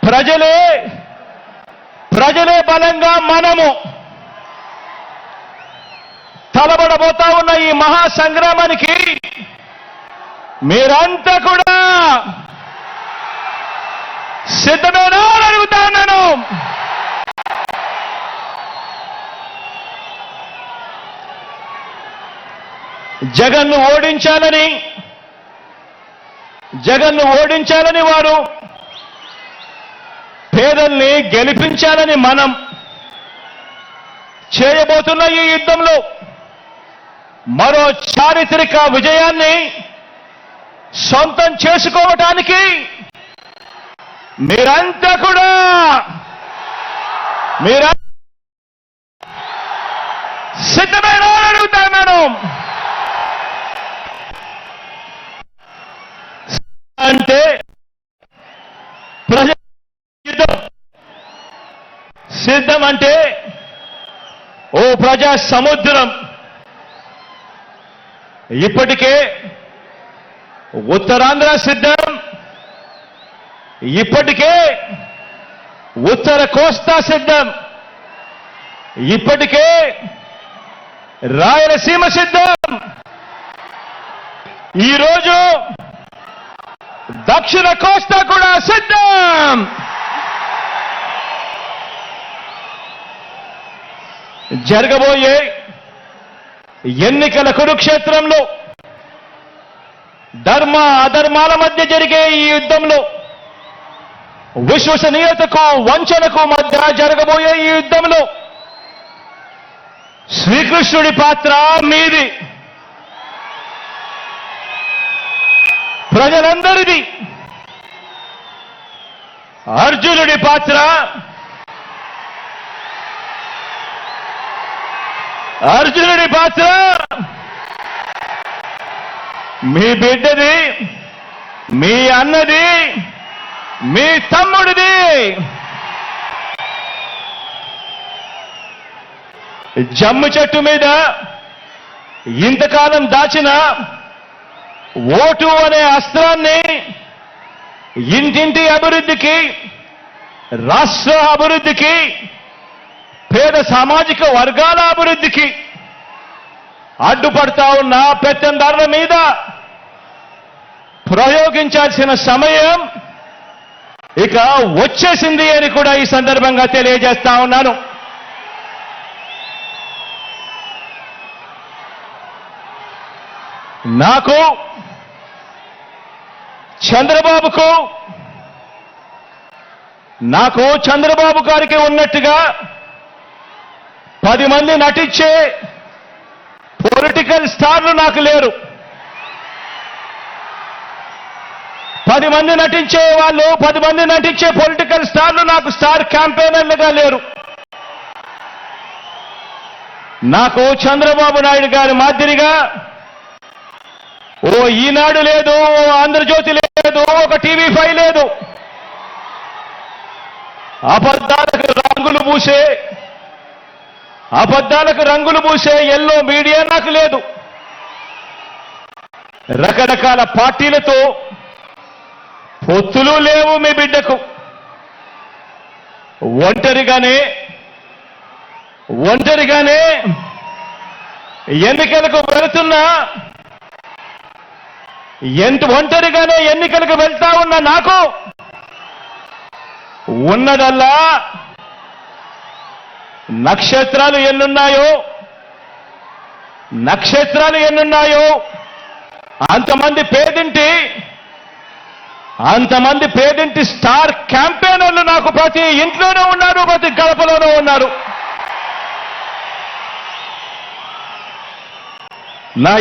ప్రజలే బలంగా మనము తలబడబోతా ఉన్న ఈ మహా సంగ్రామానికి మీరంతా కూడా సిద్ధమేనా అని అడుగుతా ఉన్నాను. జగన్ను ఓడించాలని వారు, పేదల్ని గెలిపించాలని మనం చేయబోతున్న ఈ యుద్ధంలో మరో చారిత్రక విజయాన్ని సొంతం చేసుకోవటానికి మీరంతా కూడా సిద్ధమైన అడుగుతాను. అంటే ప్రజల సిద్ధం అంటే ఓ ప్రజా సముద్రం. ఇప్పటికే ఉత్తరాంధ్ర సిద్ధం, ఇప్పటికే ఉత్తర కోస్తా సిద్ధం, ఇప్పటికే రాయలసీమ సిద్ధం, ఈరోజు దక్షిణ కోస్తా కూడా సిద్ధం. జరగబోయే ఎన్నికల కురుక్షేత్రంలో ధర్మ అధర్మాల మధ్య జరిగే ఈ యుద్ధంలో, విశ్వసనీయతకు వంచనకు మధ్య జరగబోయే ఈ యుద్ధంలో శ్రీకృష్ణుడి పాత్ర మీది, ప్రజలందరిది. అర్జునుడి పాత్ర మీ బిడ్డది, మీ అన్నది, మీ తమ్ముడిది. జమ్ము చెట్టు మీద ఇంతకాలం దాచిన ఓటు అనే అస్త్రాన్ని ఇంటింటి అభివృద్ధికి, రాష్ట్ర అభివృద్ధికి, పేద సామాజిక వర్గాల అభివృద్ధికి అడ్డుపడతా ఉన్న పెత్తందారుల మీద ప్రయోగించాల్సిన సమయం ఇక వచ్చేసింది అని కూడా ఈ సందర్భంగా తెలియజేస్తా ఉన్నాను. నాకు, చంద్రబాబు గారికి ఉన్నట్టుగా 10 మంది నటించే పొలిటికల్ స్టార్లు నాకు లేరు. 10 మంది నటించే వాళ్ళు, 10 మంది నటించే పొలిటికల్ స్టార్లు నాకు స్టార్ క్యాంపెయినర్లుగా లేరు. నాకు చంద్రబాబు నాయుడు గారి మాదిరిగా ఓ ఈనాడు లేదు, ఓ ఆంధ్రజ్యోతి లేదు, ఒక టీవీ5 లేదు. అబద్ధాలకు రంగులు పూసే ఎల్లో మీడియా నాకు లేదు. రకరకాల పార్టీలతో పొత్తులు లేవు మీ బిడ్డకు. ఒంటరిగానే ఎన్నికలకు వెళ్తా ఉన్న నాకు ఉన్నదల్లా నక్షత్రాలు ఎన్నున్నాయో అంతమంది పేదింటి స్టార్ క్యాంపెయినర్లు నాకు ప్రతి ఇంట్లోనూ ఉన్నారు, ప్రతి గడపలోనూ ఉన్నారు. నా